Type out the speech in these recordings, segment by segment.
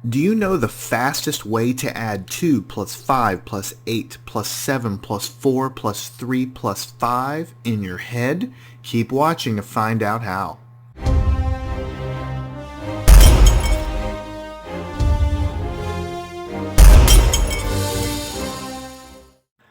Do you know the fastest way to add 2 plus 5 plus 8 plus 7 plus 4 plus 3 plus 5 in your head? Keep watching to find out how.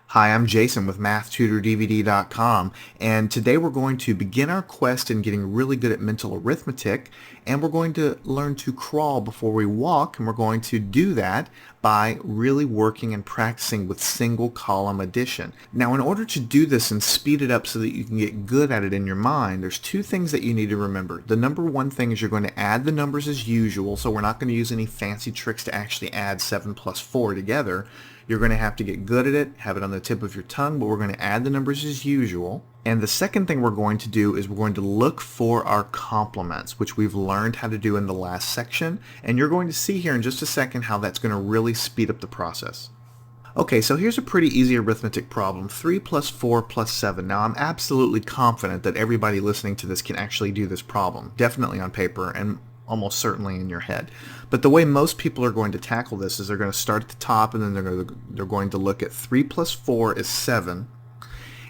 Hi, I'm Jason with MathTutorDVD.com, and today we're going to begin our quest in getting really good at mental arithmetic, and we're going to learn to crawl before we walk, and we're going to do that by really working and practicing with single column addition. Now, in order to do this and speed it up so that you can get good at it in your mind, there's two things that you need to remember. The number one thing is you're going to add the numbers as usual, so we're not going to use any fancy tricks to actually add 7 plus 4 together. You're going to have to get good at it, have it on the tip of your tongue, but we're going to add the numbers as usual. And the second thing we're going to do is we're going to look for our complements, which we've learned how to do in the last section. And you're going to see here in just a second how that's going to really speed up the process. Okay, so here's a pretty easy arithmetic problem, 3 plus 4 plus 7. Now, I'm absolutely confident that everybody listening to this can actually do this problem, definitely on paper and almost certainly in your head. But the way most people are going to tackle this is they're going to start at the top, and then they're going to look at 3 plus 4 is 7.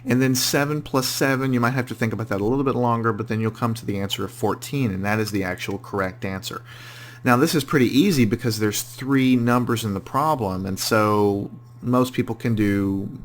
And then 7 plus 7, you might have to think about that a little bit longer, but then you'll come to the answer of 14, and that is the actual correct answer. Now, this is pretty easy because there's 3 numbers in the problem, and so most people can do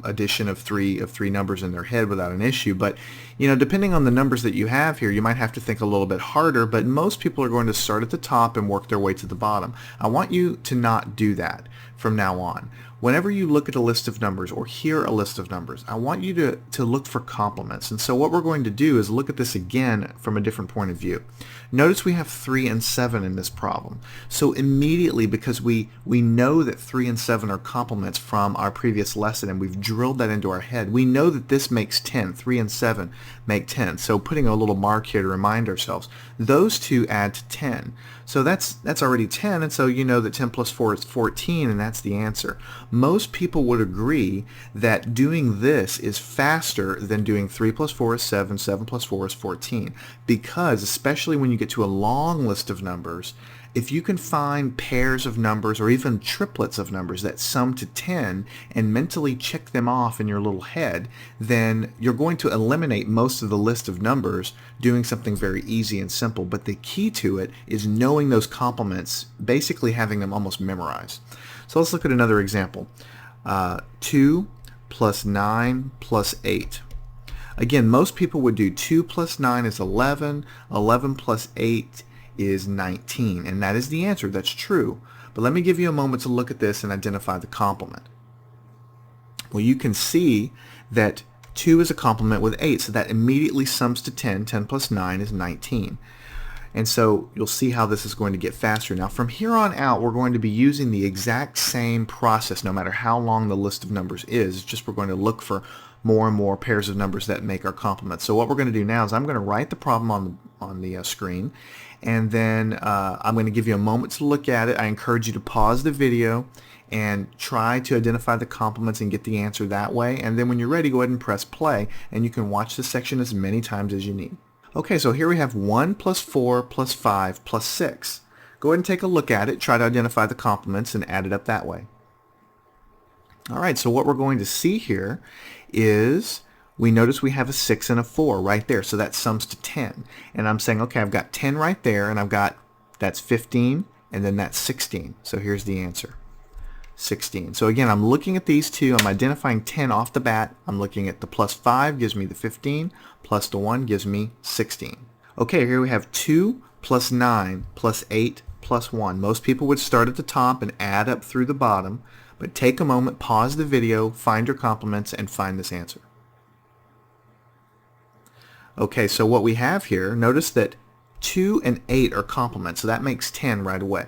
addition of three numbers in their head without an issue. But depending on the numbers that you have here, you might have to think a little bit harder, but most people are going to start at the top and work their way to the bottom. I want you to not do that from now on. Whenever you look at a list of numbers or hear a list of numbers, I want you to look for complements. And so what we're going to do is look at this again from a different point of view. Notice we have 3 and 7 in this problem. So immediately, because we know that 3 and 7 are complements from our previous lesson and we've drilled that into our head, we know that this makes 10. 3 and 7 make 10. So putting a little mark here to remind ourselves, those two add to 10. So that's already 10, and so you know that 10 plus 4 is 14, and that's the answer. Most people would agree that doing this is faster than doing 3 plus 4 is 7, 7 plus 4 is 14, because especially when you get to a long list of numbers, if you can find pairs of numbers or even triplets of numbers that sum to 10 and mentally check them off in your little head, then you're going to eliminate most of the list of numbers doing something very easy and simple. But the key to it is knowing those complements, basically having them almost memorized. So let's look at another example. 2 plus 9 plus 8. Again, most people would do 2 plus 9 is 11, 11 plus 8 is 19, and that is the answer. That's true. But let me give you a moment to look at this and identify the complement. Well, you can see that 2 is a complement with 8, so that immediately sums to 10. 10 plus 9 is 19. And so you'll see how this is going to get faster. Now, from here on out, we're going to be using the exact same process no matter how long the list of numbers is. It's just we're going to look for more and more pairs of numbers that make our complements. So what we're going to do now is I'm going to write the problem on the screen, and then I'm going to give you a moment to look at it. I encourage you to pause the video and try to identify the complements and get the answer that way. And then when you're ready, go ahead and press play, and you can watch this section as many times as you need. Okay, so here we have 1 plus 4 plus 5 plus 6. Go ahead and take a look at it, try to identify the complements, and add it up that way. All right, so what we're going to see here is we notice we have a 6 and a 4 right there, so that sums to 10. And I'm saying, okay, I've got 10 right there, and that's 15, and then that's 16. So here's the answer, 16. So again, I'm looking at these two. I'm identifying 10 off the bat. I'm looking at the plus 5 gives me the 15, plus the 1 gives me 16. Okay, here we have 2 plus 9 plus 8 plus 1. Most people would start at the top and add up through the bottom, but take a moment, pause the video, find your complements, and find this answer. Okay, so what we have here, notice that 2 and 8 are complements, so that makes 10 right away.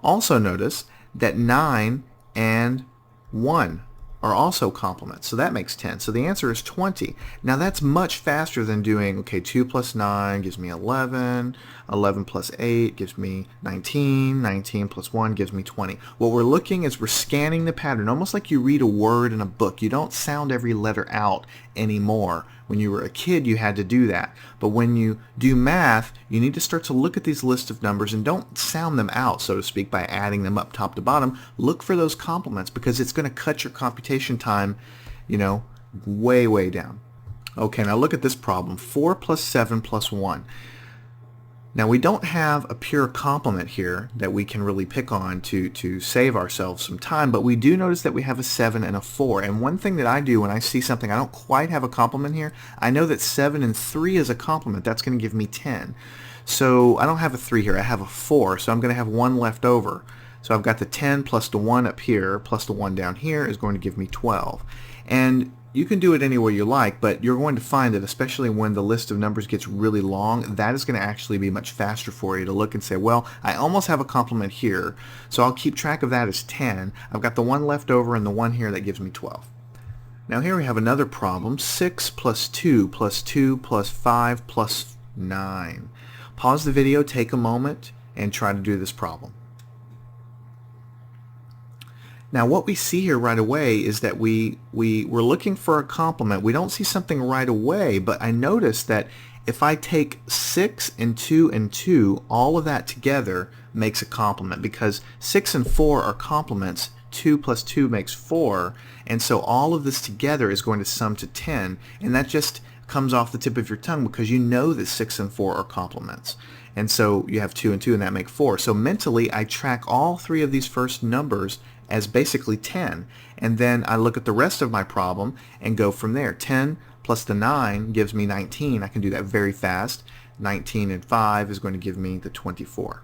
Also notice that 9 and 1 are also complements, so that makes 10. So the answer is 20. Now that's much faster than doing, okay, 2 plus 9 gives me 11, 11 plus 8 gives me 19. 19 plus 1 gives me 20. What we're looking is we're scanning the pattern, almost like you read a word in a book. You don't sound every letter out anymore. When you were a kid, you had to do that. But when you do math, you need to start to look at these lists of numbers and don't sound them out, so to speak, by adding them up top to bottom. Look for those complements because it's going to cut your computation time, way, way down. Okay, now look at this problem. 4 plus 7 plus 1. Now we don't have a pure complement here that we can really pick on to save ourselves some time, but we do notice that we have a 7 and a 4. And one thing that I do when I see something I don't quite have a complement here, I know that 7 and 3 is a complement. That's going to give me 10. So I don't have a 3 here. I have a 4, so I'm going to have 1 left over. So I've got the 10 plus the 1 up here plus the 1 down here is going to give me 12. And you can do it any way you like, but you're going to find that especially when the list of numbers gets really long, that is going to actually be much faster for you to look and say, well, I almost have a complement here, so I'll keep track of that as 10. I've got the 1 left over and the 1 here that gives me 12. Now here we have another problem, 6 plus 2 plus 2 plus 5 plus 9. Pause the video, take a moment, and try to do this problem. Now what we see here right away is that we're looking for a complement. We don't see something right away, but I notice that if I take 6 and 2 and 2, all of that together makes a complement because 6 and 4 are complements. 2 plus 2 makes 4, and so all of this together is going to sum to 10, and that just comes off the tip of your tongue because you know that 6 and 4 are complements. And so you have 2 and 2 and that make 4. So mentally I track all three of these first numbers as basically 10, and then I look at the rest of my problem and go from there. 10 plus the 9 gives me 19. I can do that very fast. 19 and 5 is going to give me the 24.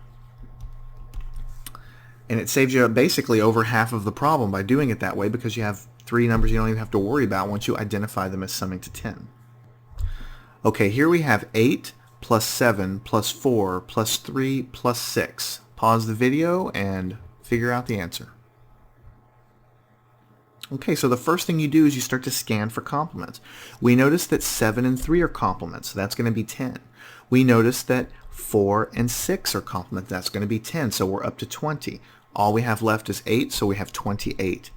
And it saves you basically over half of the problem by doing it that way because you have three numbers you don't even have to worry about once you identify them as summing to 10. Okay, here we have 8 plus 7 plus 4 plus 3 plus 6. Pause the video and figure out the answer. Okay, so the first thing you do is you start to scan for complements. We notice that 7 and 3 are complements, so that's going to be 10. We notice that 4 and 6 are complements, that's going to be 10, so we're up to 20. All we have left is 8, so we have 28.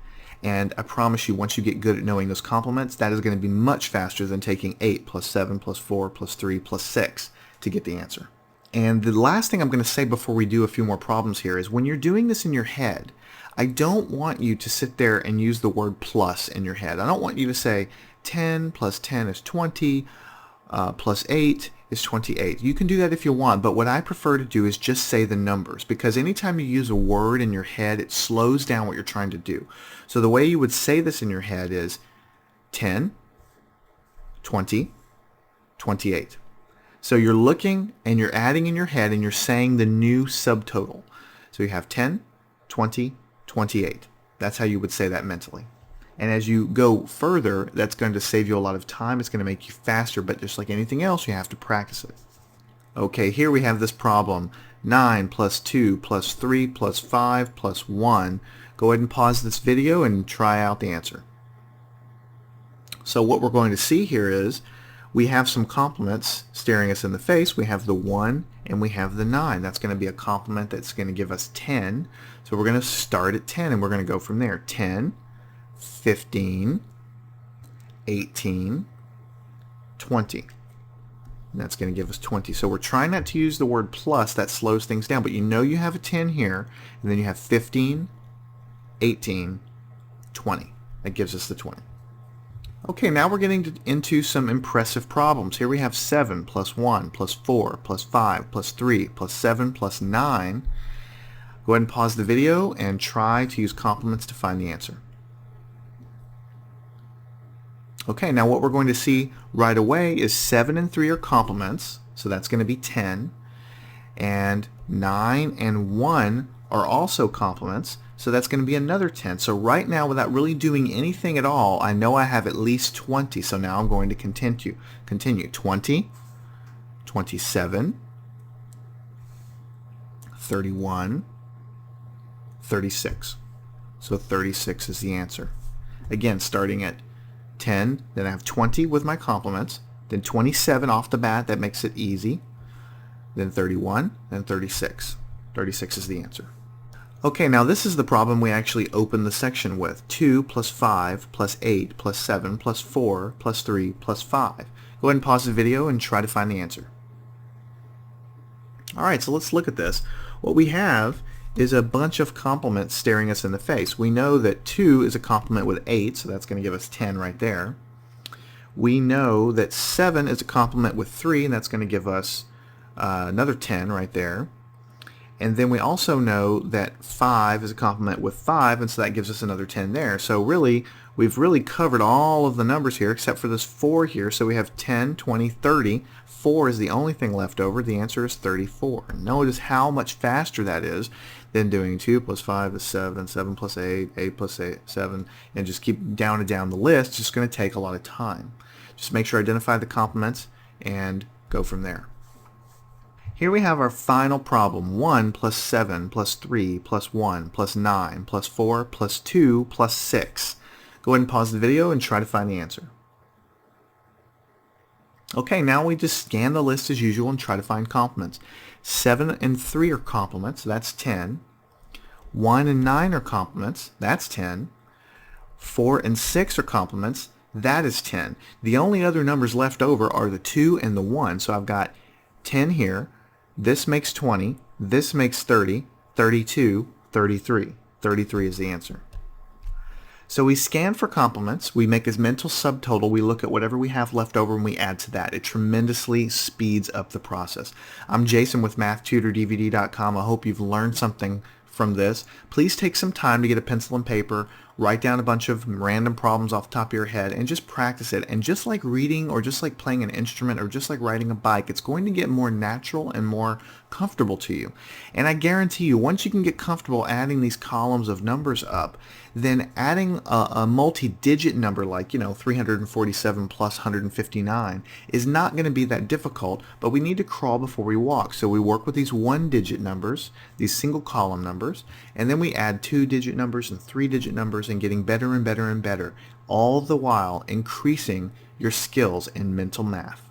And I promise you, once you get good at knowing those complements, that is going to be much faster than taking 8 plus 7 plus 4 plus 3 plus 6 to get the answer. And the last thing I'm going to say before we do a few more problems here is when you're doing this in your head, I don't want you to sit there and use the word plus in your head. I don't want you to say 10 plus 10 is 20, plus 8 is 28. You can do that if you want, but what I prefer to do is just say the numbers because anytime you use a word in your head, it slows down what you're trying to do. So the way you would say this in your head is 10, 20, 28. So you're looking and you're adding in your head and you're saying the new subtotal. So you have 10, 20, 28. That's how you would say that mentally. And as you go further, that's going to save you a lot of time. It's going to make you faster, but just like anything else, you have to practice it. Okay, here we have this problem. 9 plus 2 plus 3 plus 5 plus 1. Go ahead and pause this video and try out the answer. So what we're going to see here is we have some complements staring us in the face. We have the 1 and we have the 9. That's going to be a complement that's going to give us 10. So we're going to start at 10 and we're going to go from there. 10, 15, 18, 20. And that's going to give us 20. So we're trying not to use the word plus. That slows things down. But you know you have a 10 here. And then you have 15, 18, 20. That gives us the 20. Okay, now we're getting into some impressive problems. Here we have 7 plus 1 plus 4 plus 5 plus 3 plus 7 plus 9. Go ahead and pause the video and try to use complements to find the answer. Okay, now what we're going to see right away is 7 and 3 are complements, so that's going to be 10. And 9 and 1 are also complements, so that's going to be another 10. So right now, without really doing anything at all, I know I have at least 20. So now I'm going to continue. 20, 27, 31, 36. So 36 is the answer. Again, starting at 10, then I have 20 with my complements, then 27 off the bat. That makes it easy. then 31, then 36. 36 is the answer. Okay, now this is the problem we actually opened the section with. 2 plus 5 plus 8 plus 7 plus 4 plus 3 plus 5. Go ahead and pause the video and try to find the answer. Alright, so let's look at this. What we have is a bunch of complements staring us in the face. We know that 2 is a complement with 8, so that's going to give us 10 right there. We know that 7 is a complement with 3, and that's going to give us another 10 right there. And then we also know that 5 is a complement with 5, and so that gives us another 10 there. So really, we've really covered all of the numbers here except for this 4 here. So we have 10, 20, 30. 4 is the only thing left over. The answer is 34. Notice how much faster that is than doing 2 plus 5 is 7, 7 plus 8, 8 plus 8, 7, and just keep down and down the list. It's just going to take a lot of time. Just make sure to identify the complements and go from there. Here we have our final problem. 1 plus 7 plus 3 plus 1 plus 9 plus 4 plus 2 plus 6. Go ahead and pause the video and try to find the answer. Okay, now we just scan the list as usual and try to find complements. 7 and 3 are complements, that's 10. 1 and 9 are complements, that's 10. 4 and 6 are complements, that is 10. The only other numbers left over are the 2 and the 1, so I've got 10 here. This makes 20, this makes 30, 32, 33. 33 is the answer. So we scan for complements, we make a mental subtotal, we look at whatever we have left over and we add to that. It tremendously speeds up the process. I'm Jason with MathTutorDVD.com. I hope you've learned something from this. Please take some time to get a pencil and paper, write down a bunch of random problems off the top of your head and just practice it. And just like reading or just like playing an instrument or just like riding a bike, it's going to get more natural and more comfortable to you. And I guarantee you, once you can get comfortable adding these columns of numbers up, then adding a multi-digit number like, 347 plus 159 is not going to be that difficult, but we need to crawl before we walk. So we work with these one-digit numbers, these single column numbers, and then we add two-digit numbers and three-digit numbers and getting better and better and better, all the while increasing your skills in mental math.